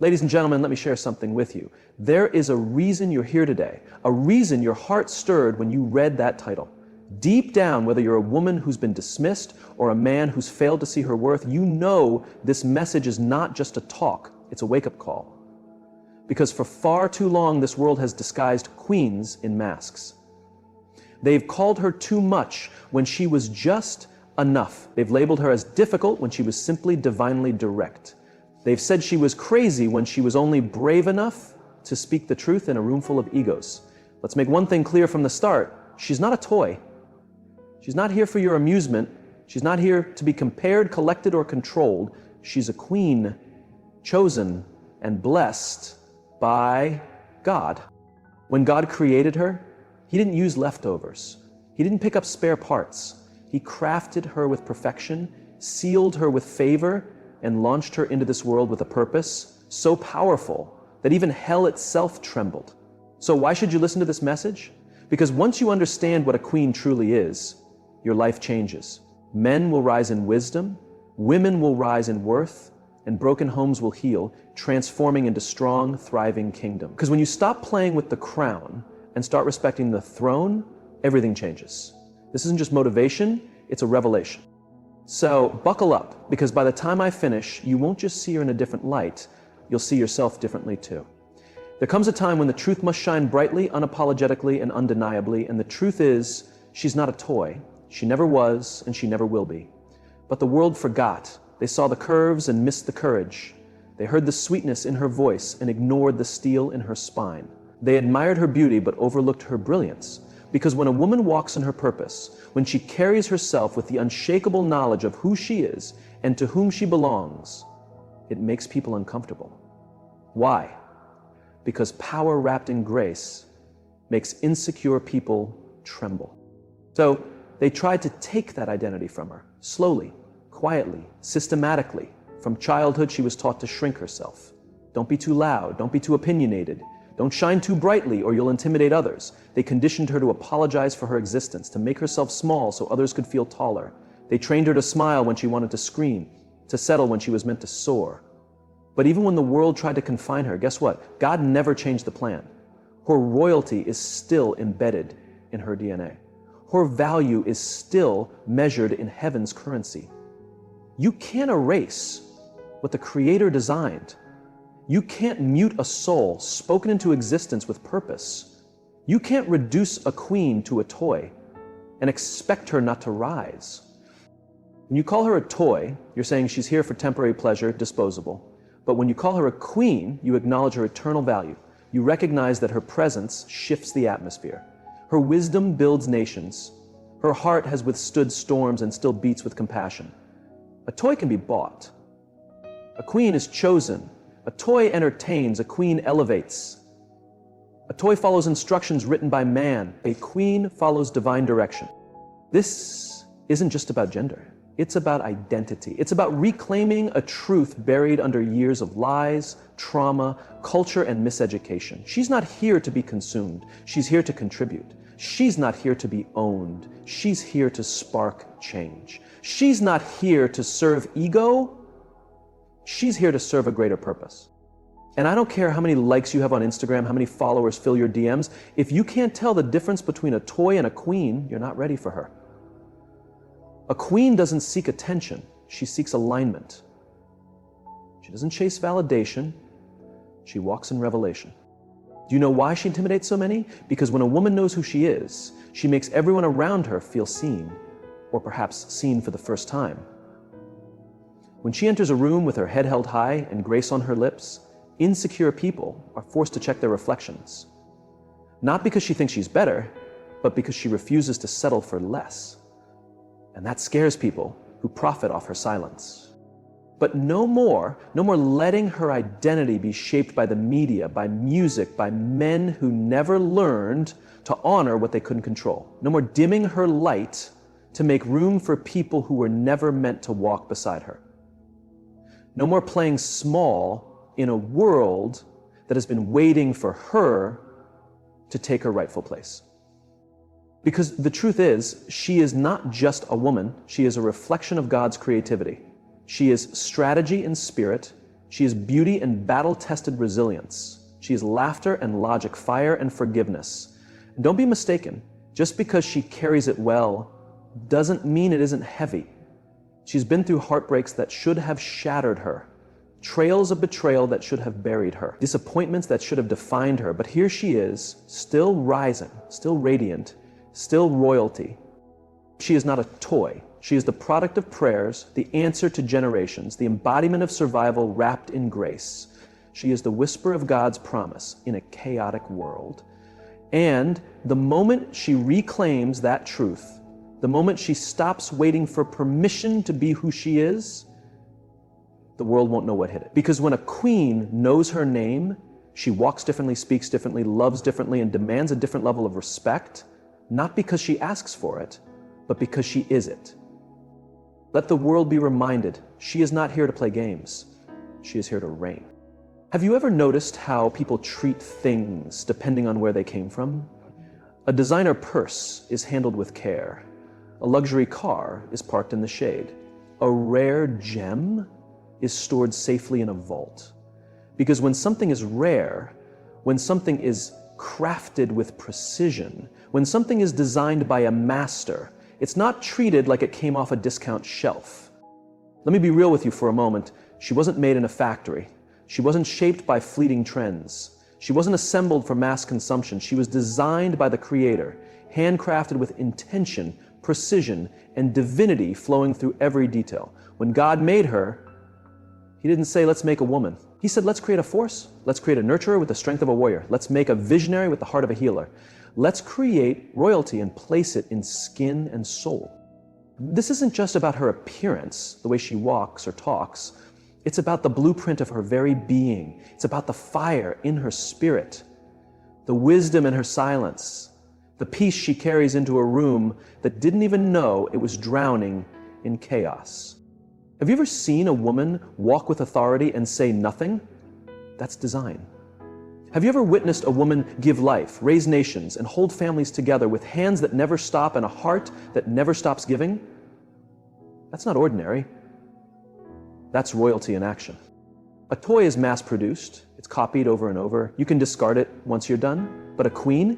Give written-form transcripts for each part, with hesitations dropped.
Ladies and gentlemen, let me share something with you. There is a reason you're here today, a reason your heart stirred when you read that title. Deep down, whether you're a woman who's been dismissed or a man who's failed to see her worth, you know this message is not just a talk, it's a wake-up call. Because for far too long, this world has disguised queens in masks. They've called her too much when she was just enough. They've labeled her as difficult when she was simply divinely direct. They've said she was crazy when she was only brave enough to speak the truth in a room full of egos. Let's make one thing clear from the start. She's not a toy. She's not here for your amusement. She's not here to be compared, collected, or controlled. She's a queen, chosen and blessed by God. When God created her, He didn't use leftovers. He didn't pick up spare parts. He crafted her with perfection, sealed her with favor, and launched her into this world with a purpose so powerful that even hell itself trembled. So why should you listen to this message? Because once you understand what a queen truly is, your life changes. Men will rise in wisdom, women will rise in worth, and broken homes will heal, transforming into strong, thriving kingdom. Because when you stop playing with the crown and start respecting the throne, everything changes. This isn't just motivation, it's a revelation. So buckle up, because by the time I finish, you won't just see her in a different light, you'll see yourself differently too. There comes a time when the truth must shine brightly, unapologetically, and undeniably, and the truth is, she's not a toy. She never was, and she never will be. But the world forgot. They saw the curves and missed the courage. They heard the sweetness in her voice and ignored the steel in her spine. They admired her beauty but overlooked her brilliance. Because when a woman walks in her purpose, when she carries herself with the unshakable knowledge of who she is and to whom she belongs, it makes people uncomfortable. Why? Because power wrapped in grace makes insecure people tremble. So they tried to take that identity from her, slowly, quietly, systematically. From childhood, she was taught to shrink herself. Don't be too loud, don't be too opinionated, don't shine too brightly or you'll intimidate others. They conditioned her to apologize for her existence, to make herself small so others could feel taller. They trained her to smile when she wanted to scream, to settle when she was meant to soar. But even when the world tried to confine her, guess what? God never changed the plan. Her royalty is still embedded in her DNA. Her value is still measured in heaven's currency. You can't erase what the Creator designed. You can't mute a soul spoken into existence with purpose. You can't reduce a queen to a toy and expect her not to rise. When you call her a toy, you're saying she's here for temporary pleasure, disposable. But when you call her a queen, you acknowledge her eternal value. You recognize that her presence shifts the atmosphere. Her wisdom builds nations. Her heart has withstood storms and still beats with compassion. A toy can be bought. A queen is chosen. A toy entertains. A queen elevates. A toy follows instructions written by man. A queen follows divine direction. This isn't just about gender. It's about identity. It's about reclaiming a truth buried under years of lies, trauma, culture, and miseducation. She's not here to be consumed. She's here to contribute. She's not here to be owned. She's here to spark change. She's not here to serve ego. She's here to serve a greater purpose. And I don't care how many likes you have on Instagram, how many followers fill your DMs. If you can't tell the difference between a toy and a queen, you're not ready for her. A queen doesn't seek attention. She seeks alignment. She doesn't chase validation. She walks in revelation. Do you know why she intimidates so many? Because when a woman knows who she is, she makes everyone around her feel seen, or perhaps seen for the first time. When she enters a room with her head held high and grace on her lips, insecure people are forced to check their reflections. Not because she thinks she's better, but because she refuses to settle for less. And that scares people who profit off her silence. But no more letting her identity be shaped by the media, by music, by men who never learned to honor what they couldn't control. No more dimming her light to make room for people who were never meant to walk beside her. No more playing small in a world that has been waiting for her to take her rightful place. Because the truth is, she is not just a woman, she is a reflection of God's creativity. She is strategy in spirit, She is beauty and battle-tested resilience. She is laughter and logic, fire and forgiveness. And don't be mistaken, just because she carries it well doesn't mean it isn't heavy. She's been through heartbreaks that should have shattered her, trails of betrayal that should have buried her, disappointments that should have defined her, but here she is, still rising, still radiant, still royalty. She is not a toy. She is the product of prayers, the answer to generations, the embodiment of survival wrapped in grace. She is the whisper of God's promise in a chaotic world. And the moment she reclaims that truth, the moment she stops waiting for permission to be who she is, the world won't know what hit it. Because when a queen knows her name, she walks differently, speaks differently, loves differently, and demands a different level of respect, not because she asks for it, but because she is it. Let the world be reminded, she is not here to play games. She is here to reign. Have you ever noticed how people treat things depending on where they came from? A designer purse is handled with care. A luxury car is parked in the shade. A rare gem is stored safely in a vault. Because when something is rare, when something is crafted with precision, when something is designed by a master, it's not treated like it came off a discount shelf. Let me be real with you for a moment. She wasn't made in a factory. She wasn't shaped by fleeting trends. She wasn't assembled for mass consumption. She was designed by the Creator, handcrafted with intention, precision, and divinity flowing through every detail. When God made her, He didn't say, let's make a woman. He said, let's create a force. Let's create a nurturer with the strength of a warrior. Let's make a visionary with the heart of a healer. Let's create royalty and place it in skin and soul. This isn't just about her appearance, the way she walks or talks. It's about the blueprint of her very being. It's about the fire in her spirit, the wisdom in her silence, the peace she carries into a room that didn't even know it was drowning in chaos. Have you ever seen a woman walk with authority and say nothing? That's design. Have you ever witnessed a woman give life, raise nations, and hold families together with hands that never stop and a heart that never stops giving? That's not ordinary. That's royalty in action. A toy is mass-produced. It's copied over and over. You can discard it once you're done. But a queen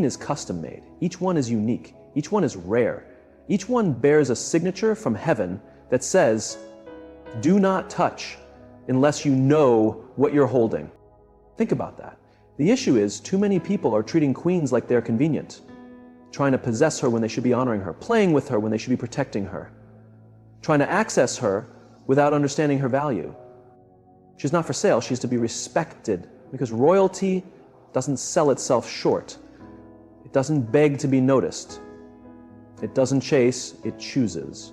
is custom-made. Each one is unique. Each one is rare. Each one bears a signature from heaven that says, do not touch unless you know what you're holding. Think about that. The issue is too many people are treating queens like they're convenient, trying to possess her when they should be honoring her, playing with her when they should be protecting her, trying to access her without understanding her value. She's not for sale, she's to be respected, because royalty doesn't sell itself short. It doesn't beg to be noticed. It doesn't chase, it chooses.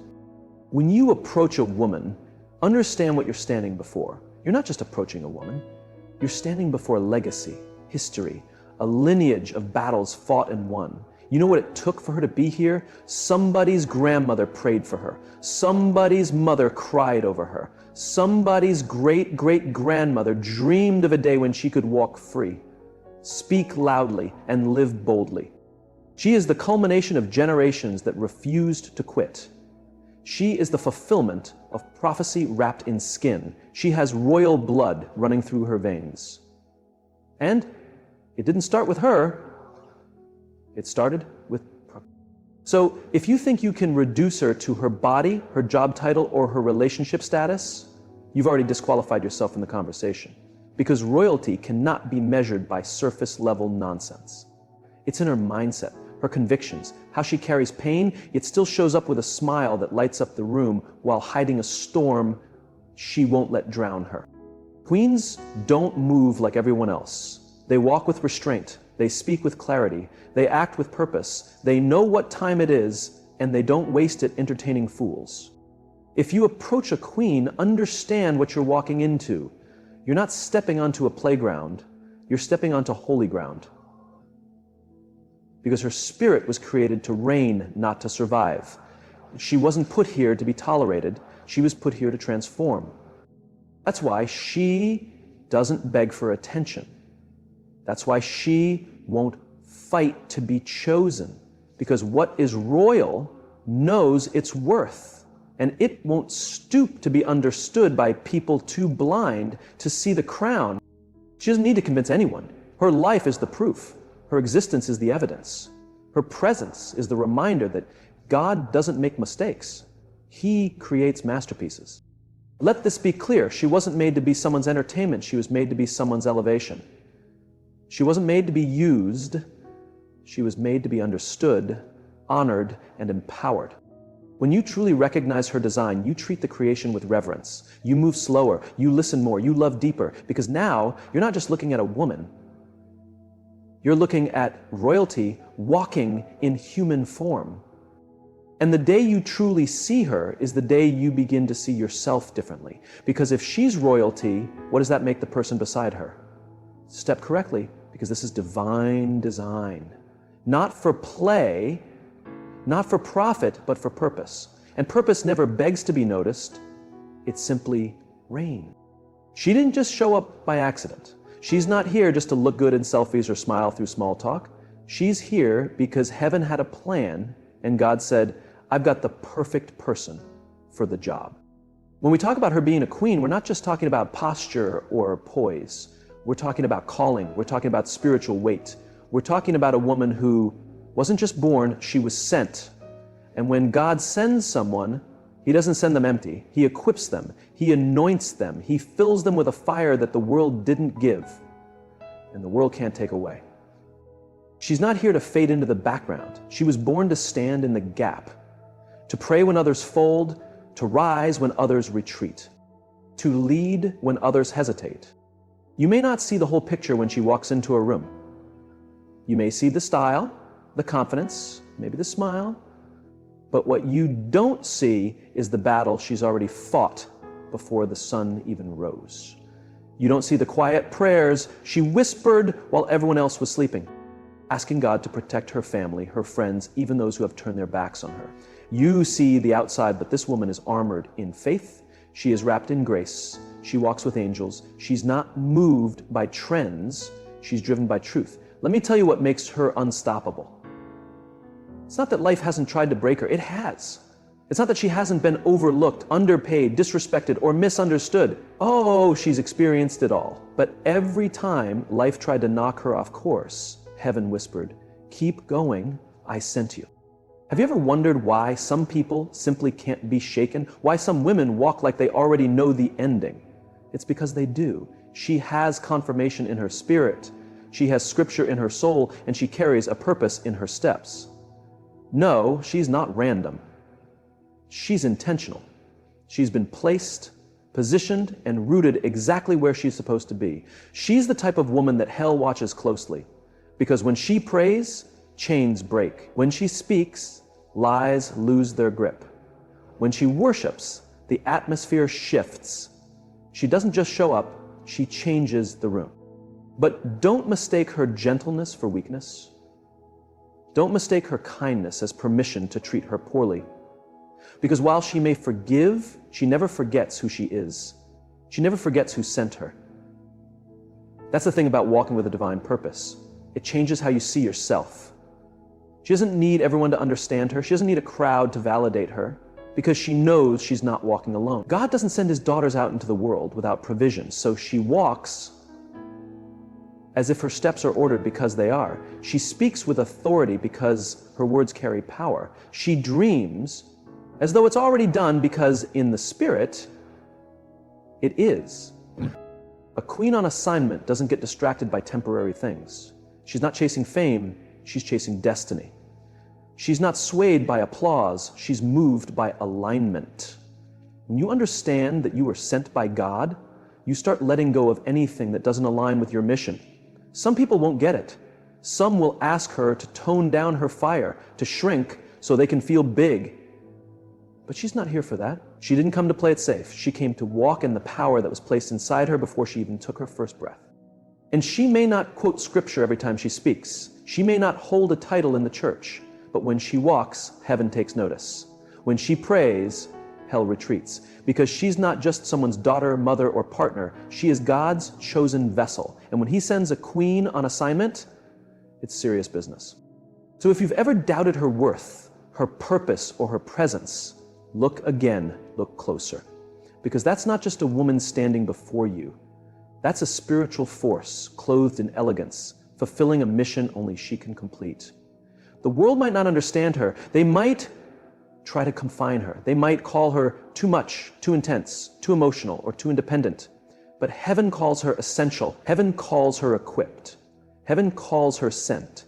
When you approach a woman, understand what you're standing before. You're not just approaching a woman. You're standing before legacy, history, a lineage of battles fought and won. You know what it took for her to be here? Somebody's grandmother prayed for her. Somebody's mother cried over her. Somebody's great-great-grandmother dreamed of a day when she could walk free, speak loudly, and live boldly. She is the culmination of generations that refused to quit. She is the fulfillment of prophecy wrapped in skin. She has royal blood running through her veins. And it didn't start with her. It started with... So if you think you can reduce her to her body, her job title, or her relationship status, you've already disqualified yourself in the conversation. Because royalty cannot be measured by surface-level nonsense. It's in her mindset, her convictions, how she carries pain, yet still shows up with a smile that lights up the room while hiding a storm she won't let drown her. Queens don't move like everyone else. They walk with restraint. They speak with clarity. They act with purpose. They know what time it is, and they don't waste it entertaining fools. If you approach a queen, understand what you're walking into. You're not stepping onto a playground. You're stepping onto holy ground. Because her spirit was created to reign, not to survive. She wasn't put here to be tolerated. She was put here to transform. That's why she doesn't beg for attention. That's why she won't fight to be chosen. Because what is royal knows its worth. and it won't stoop to be understood by people too blind to see the crown. She doesn't need to convince anyone. Her life is the proof. Her existence is the evidence. Her presence is the reminder that God doesn't make mistakes. He creates masterpieces. Let this be clear. She wasn't made to be someone's entertainment. She was made to be someone's elevation. She wasn't made to be used. She was made to be understood, honored, and empowered. When you truly recognize her design, you treat the creation with reverence. You move slower, you listen more, you love deeper, because now you're not just looking at a woman. You're looking at royalty walking in human form. And the day you truly see her is the day you begin to see yourself differently. Because if she's royalty, what does that make the person beside her? Step correctly, because this is divine design. Not for play, not for profit, but for purpose. And purpose never begs to be noticed. It simply reigns. She didn't just show up by accident. She's not here just to look good in selfies or smile through small talk. She's here because heaven had a plan, and God said, I've got the perfect person for the job. When we talk about her being a queen, we're not just talking about posture or poise. We're talking about calling. We're talking about spiritual weight. We're talking about a woman who wasn't just born, she was sent. And when God sends someone, He doesn't send them empty. He equips them. He anoints them. He fills them with a fire that the world didn't give, and the world can't take away. She's not here to fade into the background. She was born to stand in the gap, to pray when others fold, to rise when others retreat, to lead when others hesitate. You may not see the whole picture when she walks into a room. You may see the style, the confidence, maybe the smile, but what you don't see is the battle she's already fought before the sun even rose. You don't see the quiet prayers she whispered while everyone else was sleeping, asking God to protect her family, her friends, even those who have turned their backs on her. You see the outside, but this woman is armored in faith. She is wrapped in grace. She walks with angels. She's not moved by trends. She's driven by truth. Let me tell you what makes her unstoppable. It's not that life hasn't tried to break her. It has. It's not that she hasn't been overlooked, underpaid, disrespected, or misunderstood. Oh, she's experienced it all. But every time life tried to knock her off course, heaven whispered, "Keep going, I sent you." Have you ever wondered why some people simply can't be shaken? Why some women walk like they already know the ending? It's because they do. She has confirmation in her spirit. She has scripture in her soul, and she carries a purpose in her steps. No, she's not random. She's intentional. She's been placed, positioned, and rooted exactly where she's supposed to be. She's the type of woman that hell watches closely, because when she prays, chains break. When she speaks, lies lose their grip. When she worships, the atmosphere shifts. She doesn't just show up, she changes the room. But don't mistake her gentleness for weakness. Don't mistake her kindness as permission to treat her poorly. Because while she may forgive, she never forgets who she is. She never forgets who sent her. That's the thing about walking with a divine purpose. It changes how you see yourself. She doesn't need everyone to understand her. She doesn't need a crowd to validate her, because she knows she's not walking alone. God doesn't send His daughters out into the world without provision, so she walks as if her steps are ordered because they are. She speaks with authority because her words carry power. She dreams as though it's already done because in the spirit, it is. A queen on assignment doesn't get distracted by temporary things. She's not chasing fame, she's chasing destiny. She's not swayed by applause, she's moved by alignment. When you understand that you were sent by God, you start letting go of anything that doesn't align with your mission. Some people won't get it. Some will ask her to tone down her fire, to shrink so they can feel big. But she's not here for that. She didn't come to play it safe. She came to walk in the power that was placed inside her before she even took her first breath. And she may not quote scripture every time she speaks. She may not hold a title in the church. But when she walks, heaven takes notice. When she prays, hell retreats. Because she's not just someone's daughter, mother, or partner. She is God's chosen vessel. And when He sends a queen on assignment, it's serious business. So if you've ever doubted her worth, her purpose, or her presence, Look again, look closer. Because that's not just a woman standing before you. That's a spiritual force clothed in elegance, fulfilling a mission only she can complete. The world might not understand her. They might try to confine her. They might call her too much, too intense, too emotional, or too independent. But heaven calls her essential. Heaven calls her equipped. Heaven calls her sent.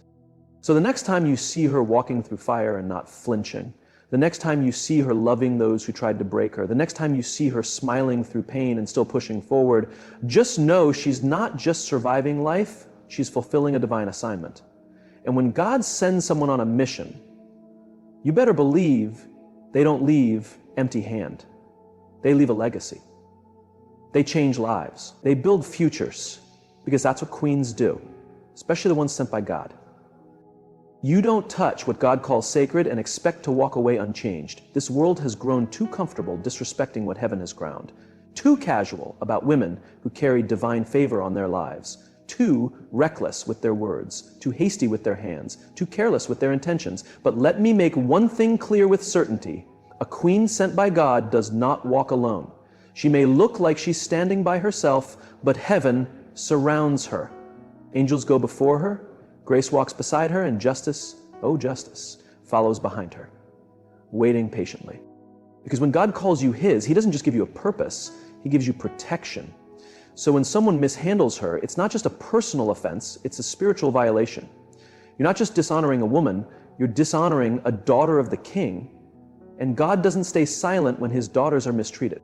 So the next time you see her walking through fire and not flinching, the next time you see her loving those who tried to break her, the next time you see her smiling through pain and still pushing forward, just know she's not just surviving life, she's fulfilling a divine assignment. And when God sends someone on a mission, you better believe they don't leave empty-handed. They leave a legacy. They change lives. They build futures, because that's what queens do, especially the ones sent by God. You don't touch what God calls sacred and expect to walk away unchanged. This world has grown too comfortable disrespecting what heaven has crowned, too casual about women who carry divine favor on their lives, too reckless with their words, too hasty with their hands, too careless with their intentions. But let me make one thing clear with certainty. A queen sent by God does not walk alone. She may look like she's standing by herself, but heaven surrounds her. Angels go before her, grace walks beside her, and justice, oh justice, follows behind her, waiting patiently. Because when God calls you his, he doesn't just give you a purpose, he gives you protection. So when someone mishandles her, it's not just a personal offense, it's a spiritual violation. You're not just dishonoring a woman, you're dishonoring a daughter of the king, and God doesn't stay silent when his daughters are mistreated.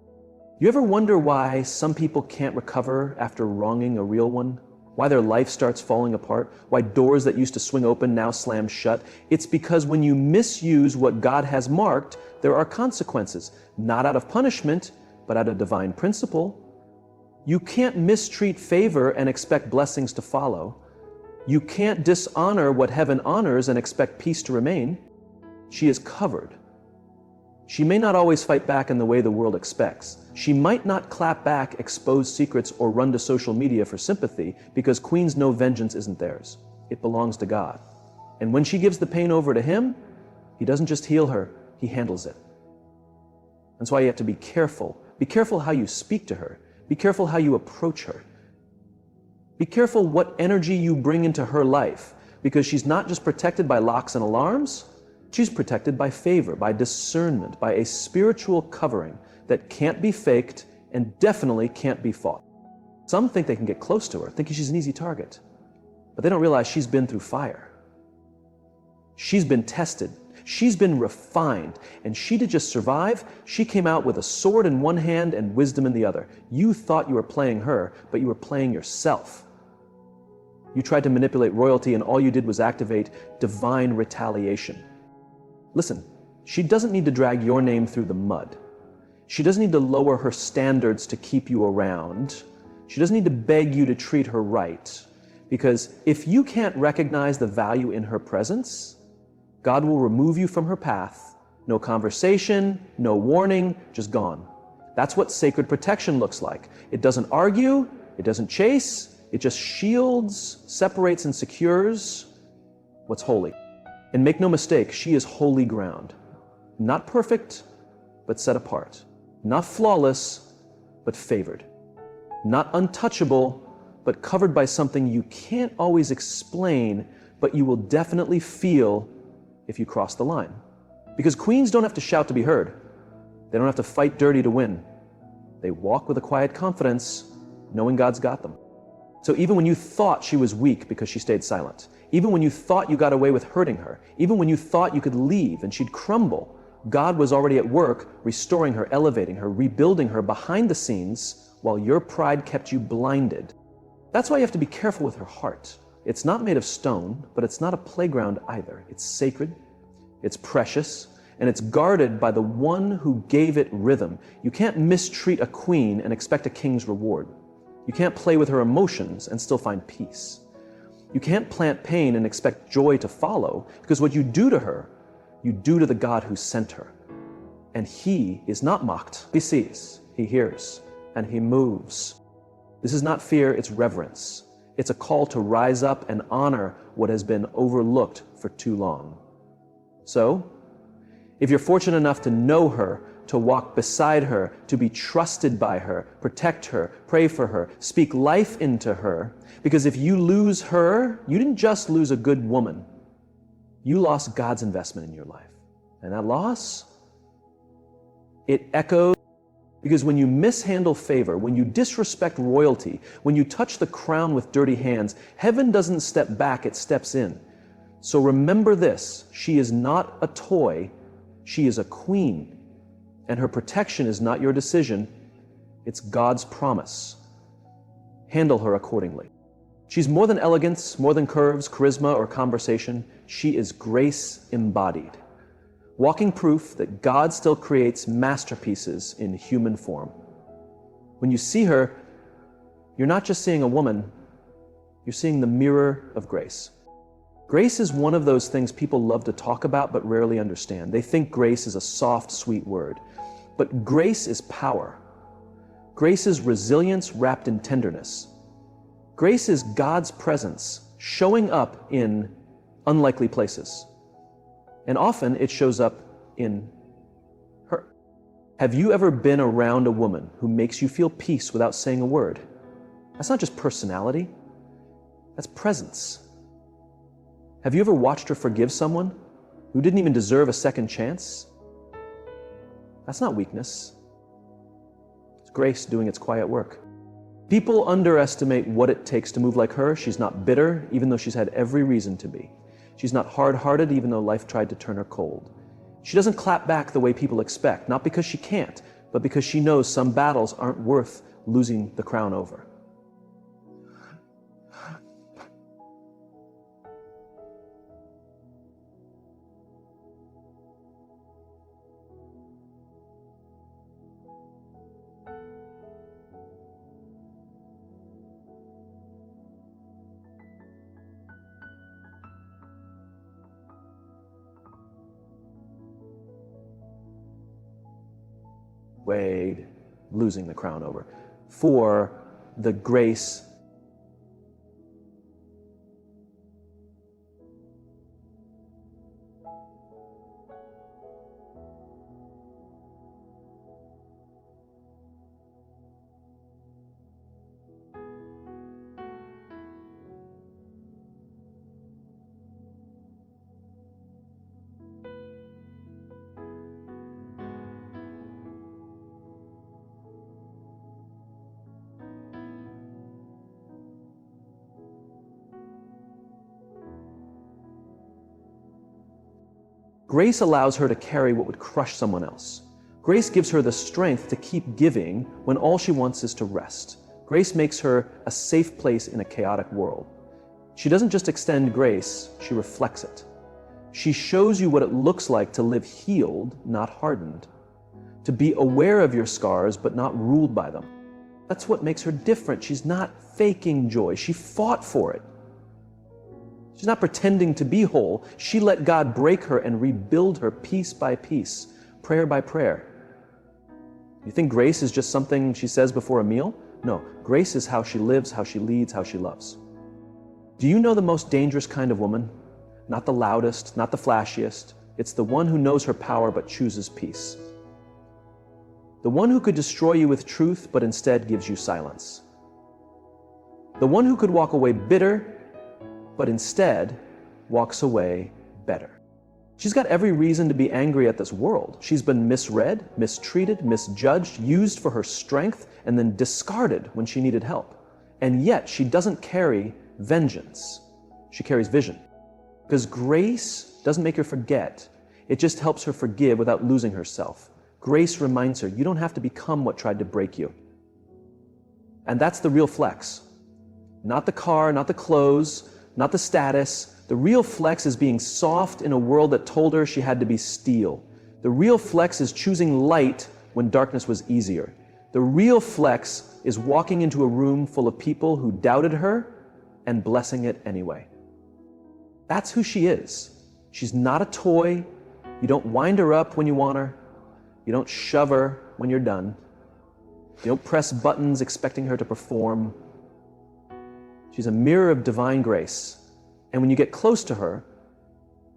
You ever wonder why some people can't recover after wronging a real one? Why their life starts falling apart? Why doors that used to swing open now slam shut? It's because when you misuse what God has marked, there are consequences, not out of punishment, but out of divine principle. You can't mistreat favor and expect blessings to follow. You can't dishonor what heaven honors and expect peace to remain. She is covered. She may not always fight back in the way the world expects. She might not clap back, expose secrets, or run to social media for sympathy, because queens know vengeance isn't theirs. It belongs to God. And when she gives the pain over to him, he doesn't just heal her, he handles it. That's why you have to be careful. Be careful how you speak to her. Be careful how you approach her. Be careful what energy you bring into her life, because she's not just protected by locks and alarms, she's protected by favor, by discernment, by a spiritual covering that can't be faked and definitely can't be fought. Some think they can get close to her, thinking she's an easy target, but they don't realize she's been through fire. She's been tested. She's been refined, and she didn't just survive, she came out with a sword in one hand and wisdom in the other. You thought you were playing her, but you were playing yourself. You tried to manipulate royalty, and all you did was activate divine retaliation. Listen, she doesn't need to drag your name through the mud. She doesn't need to lower her standards to keep you around. She doesn't need to beg you to treat her right. Because if you can't recognize the value in her presence, God will remove you from her path. No conversation, no warning, just gone. That's what sacred protection looks like. It doesn't argue, it doesn't chase, it just shields, separates, and secures what's holy. And make no mistake, she is holy ground. Not perfect, but set apart. Not flawless, but favored. Not untouchable, but covered by something you can't always explain, but you will definitely feel if you cross the line. Because queens don't have to shout to be heard. They don't have to fight dirty to win. They walk with a quiet confidence, knowing God's got them. So even when you thought she was weak because she stayed silent, even when you thought you got away with hurting her, even when you thought you could leave and she'd crumble, God was already at work restoring her, elevating her, rebuilding her behind the scenes while your pride kept you blinded. That's why you have to be careful with her heart. It's not made of stone, but it's not a playground either. It's sacred, it's precious, and it's guarded by the one who gave it rhythm. You can't mistreat a queen and expect a king's reward. You can't play with her emotions and still find peace. You can't plant pain and expect joy to follow, because what you do to her, you do to the God who sent her. And he is not mocked. He sees, he hears, and he moves. This is not fear, it's reverence. It's a call to rise up and honor what has been overlooked for too long. So, if you're fortunate enough to know her, to walk beside her, to be trusted by her, protect her, pray for her, speak life into her. Because if you lose her, you didn't just lose a good woman. You lost God's investment in your life. And that loss, it echoes. Because when you mishandle favor, when you disrespect royalty, when you touch the crown with dirty hands, heaven doesn't step back, it steps in. So remember this, she is not a toy, she is a queen. And her protection is not your decision, it's God's promise. Handle her accordingly. She's more than elegance, more than curves, charisma, or conversation. She is grace embodied. Walking proof that God still creates masterpieces in human form. When you see her, you're not just seeing a woman, you're seeing the mirror of grace. Grace is one of those things people love to talk about but rarely understand. They think grace is a soft, sweet word. But grace is power. Grace is resilience wrapped in tenderness. Grace is God's presence showing up in unlikely places. And often it shows up in her. Have you ever been around a woman who makes you feel peace without saying a word? That's not just personality, that's presence. Have you ever watched her forgive someone who didn't even deserve a second chance? That's not weakness. It's grace doing its quiet work. People underestimate what it takes to move like her. She's not bitter, even though she's had every reason to be. She's not hard-hearted, even though life tried to turn her cold. She doesn't clap back the way people expect, not because she can't, but because she knows some battles aren't worth losing the crown over. Wade, losing the crown over, for the grace Grace allows her to carry what would crush someone else. Grace gives her the strength to keep giving when all she wants is to rest. Grace makes her a safe place in a chaotic world. She doesn't just extend grace, she reflects it. She shows you what it looks like to live healed, not hardened. To be aware of your scars, but not ruled by them. That's what makes her different. She's not faking joy. She fought for it. She's not pretending to be whole. She let God break her and rebuild her piece by piece, prayer by prayer. You think grace is just something she says before a meal? No, grace is how she lives, how she leads, how she loves. Do you know the most dangerous kind of woman? Not the loudest, not the flashiest. It's the one who knows her power but chooses peace. The one who could destroy you with truth but instead gives you silence. The one who could walk away bitter but instead walks away better. She's got every reason to be angry at this world. She's been misread, mistreated, misjudged, used for her strength, and then discarded when she needed help. And yet she doesn't carry vengeance. She carries vision. Because grace doesn't make her forget. It just helps her forgive without losing herself. Grace reminds her, you don't have to become what tried to break you. And that's the real flex. Not the car, not the clothes, not the status. The real flex is being soft in a world that told her she had to be steel. The real flex is choosing light when darkness was easier. The real flex is walking into a room full of people who doubted her and blessing it anyway. That's who she is. She's not a toy. You don't wind her up when you want her. You don't shove her when you're done. You don't press buttons expecting her to perform. She's a mirror of divine grace. And when you get close to her,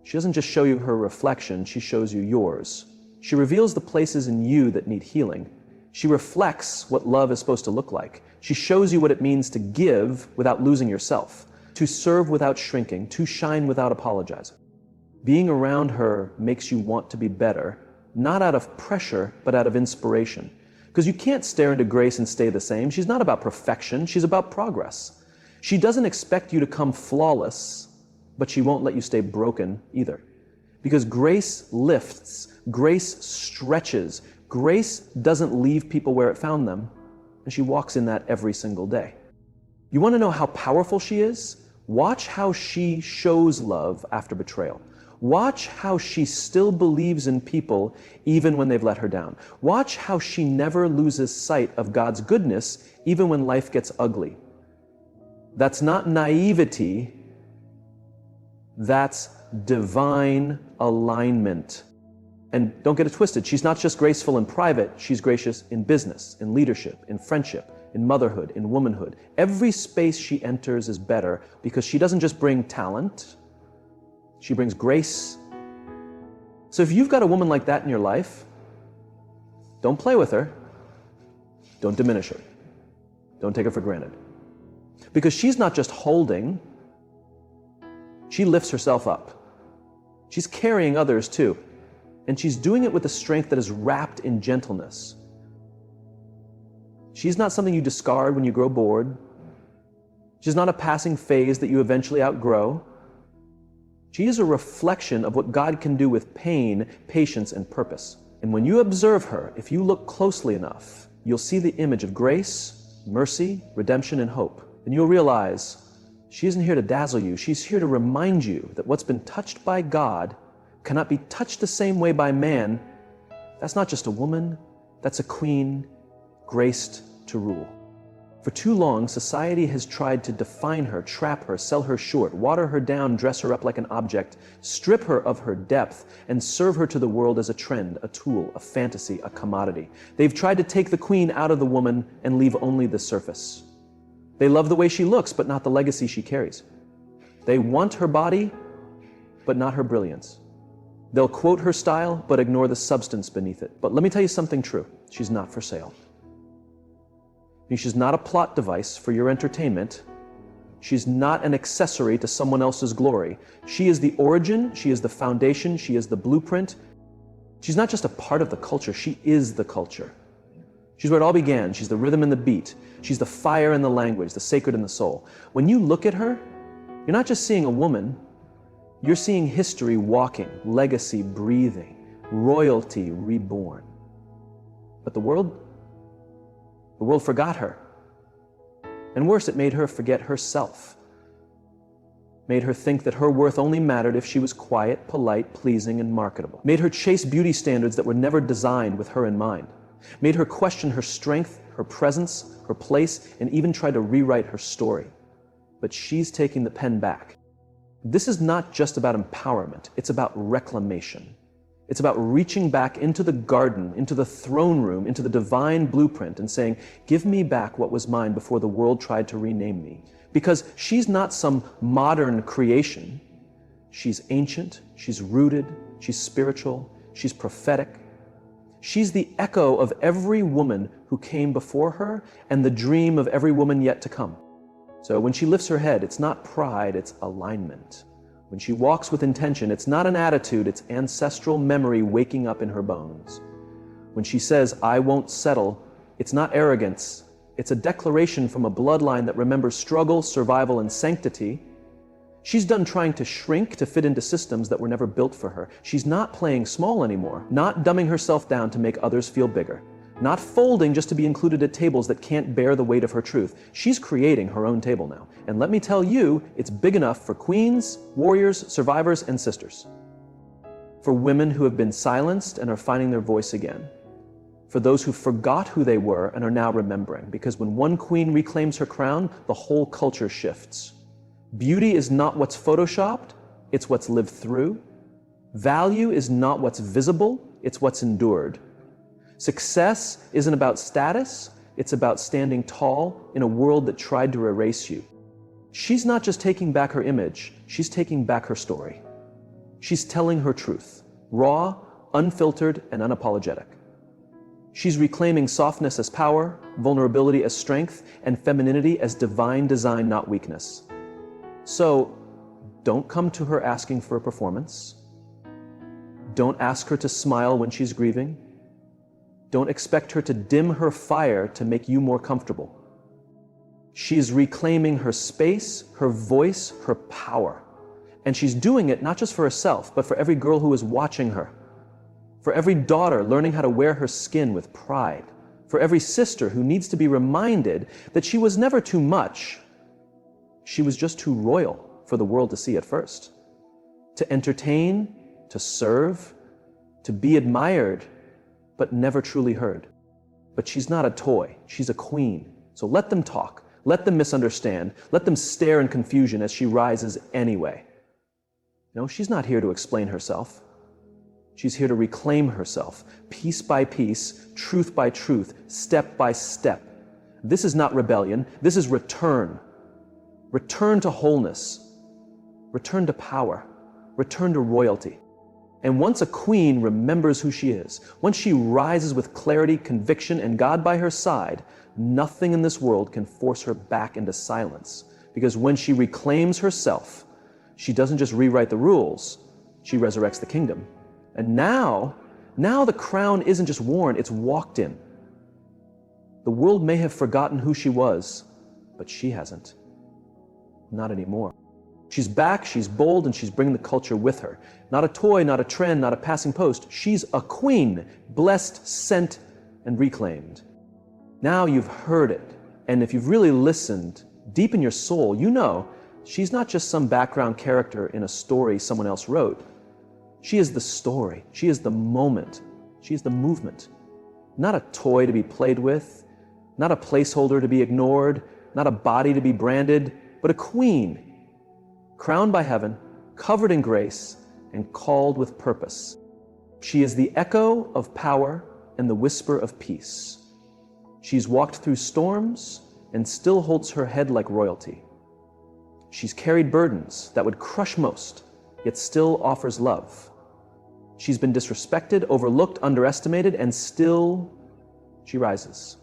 she doesn't just show you her reflection, she shows you yours. She reveals the places in you that need healing. She reflects what love is supposed to look like. She shows you what it means to give without losing yourself, to serve without shrinking, to shine without apologizing. Being around her makes you want to be better, not out of pressure, but out of inspiration. Because you can't stare into Grace and stay the same. She's not about perfection, she's about progress. She doesn't expect you to come flawless, but she won't let you stay broken either. Because Grace lifts, Grace stretches, Grace doesn't leave people where it found them, and she walks in that every single day. You want to know how powerful she is? Watch how she shows love after betrayal. Watch how she still believes in people even when they've let her down. Watch how she never loses sight of God's goodness even when life gets ugly. That's not naivety, that's divine alignment. And don't get it twisted, she's not just graceful in private, she's gracious in business, in leadership, in friendship, in motherhood, in womanhood. Every space she enters is better because she doesn't just bring talent, she brings grace. So if you've got a woman like that in your life, don't play with her, don't diminish her, don't take her for granted. Because she's not just holding, she lifts herself up. She's carrying others too. And she's doing it with a strength that is wrapped in gentleness. She's not something you discard when you grow bored. She's not a passing phase that you eventually outgrow. She is a reflection of what God can do with pain, patience, and purpose. And when you observe her, if you look closely enough, you'll see the image of grace, mercy, redemption, and hope. And you'll realize she isn't here to dazzle you. She's here to remind you that what's been touched by God cannot be touched the same way by man. That's not just a woman, that's a queen graced to rule. For too long, society has tried to define her, trap her, sell her short, water her down, dress her up like an object, strip her of her depth, and serve her to the world as a trend, a tool, a fantasy, a commodity. They've tried to take the queen out of the woman and leave only the surface. They love the way she looks, but not the legacy she carries. They want her body, but not her brilliance. They'll quote her style, but ignore the substance beneath it. But let me tell you something true. She's not for sale. She's not a plot device for your entertainment. She's not an accessory to someone else's glory. She is the origin, she is the foundation, she is the blueprint. She's not just a part of the culture, she is the culture. She's where it all began. She's the rhythm and the beat. She's the fire and the language, the sacred and the soul. When you look at her, you're not just seeing a woman, you're seeing history walking, legacy breathing, royalty reborn. But the world forgot her. And worse, it made her forget herself. Made her think that her worth only mattered if she was quiet, polite, pleasing, and marketable. Made her chase beauty standards that were never designed with her in mind. Made her question her strength, her presence, her place, and even try to rewrite her story. But she's taking the pen back. This is not just about empowerment, it's about reclamation. It's about reaching back into the garden, into the throne room, into the divine blueprint and saying, give me back what was mine before the world tried to rename me. Because she's not some modern creation. She's ancient, she's rooted, she's spiritual, she's prophetic. She's the echo of every woman who came before her and the dream of every woman yet to come. So when she lifts her head, it's not pride, it's alignment. When she walks with intention, it's not an attitude, it's ancestral memory waking up in her bones. When she says, I won't settle, it's not arrogance, it's a declaration from a bloodline that remembers struggle, survival, and sanctity. She's done trying to shrink to fit into systems that were never built for her. She's not playing small anymore, not dumbing herself down to make others feel bigger, not folding just to be included at tables that can't bear the weight of her truth. She's creating her own table now. And let me tell you, it's big enough for queens, warriors, survivors, and sisters. For women who have been silenced and are finding their voice again. For those who forgot who they were and are now remembering. Because when one queen reclaims her crown, the whole culture shifts. Beauty is not what's photoshopped, it's what's lived through. Value is not what's visible, it's what's endured. Success isn't about status, it's about standing tall in a world that tried to erase you. She's not just taking back her image, she's taking back her story. She's telling her truth, raw, unfiltered and unapologetic. She's reclaiming softness as power, vulnerability as strength, and femininity as divine design, not weakness. So, don't come to her asking for a performance. Don't ask her to smile when she's grieving. Don't expect her to dim her fire to make you more comfortable. She's reclaiming her space, her voice, her power. And she's doing it not just for herself, but for every girl who is watching her. For every daughter learning how to wear her skin with pride. For every sister who needs to be reminded that she was never too much. She was just too royal for the world to see at first. To entertain, to serve, to be admired, but never truly heard. But she's not a toy, she's a queen. So let them talk, let them misunderstand, let them stare in confusion as she rises anyway. No, she's not here to explain herself. She's here to reclaim herself, piece by piece, truth by truth, step by step. This is not rebellion, this is return. Return to wholeness, return to power, return to royalty. And once a queen remembers who she is, once she rises with clarity, conviction, and God by her side, nothing in this world can force her back into silence. Because when she reclaims herself, she doesn't just rewrite the rules, she resurrects the kingdom. And now the crown isn't just worn, it's walked in. The world may have forgotten who she was, but she hasn't. Not anymore. She's back, she's bold, and she's bringing the culture with her. Not a toy, not a trend, not a passing post. She's a queen, blessed, sent, and reclaimed. Now you've heard it, and if you've really listened deep in your soul, you know she's not just some background character in a story someone else wrote. She is the story, she is the moment, she is the movement. Not a toy to be played with, not a placeholder to be ignored, not a body to be branded, but a queen, crowned by heaven, covered in grace, and called with purpose. She is the echo of power and the whisper of peace. She's walked through storms and still holds her head like royalty. She's carried burdens that would crush most, yet still offers love. She's been disrespected, overlooked, underestimated, and still she rises.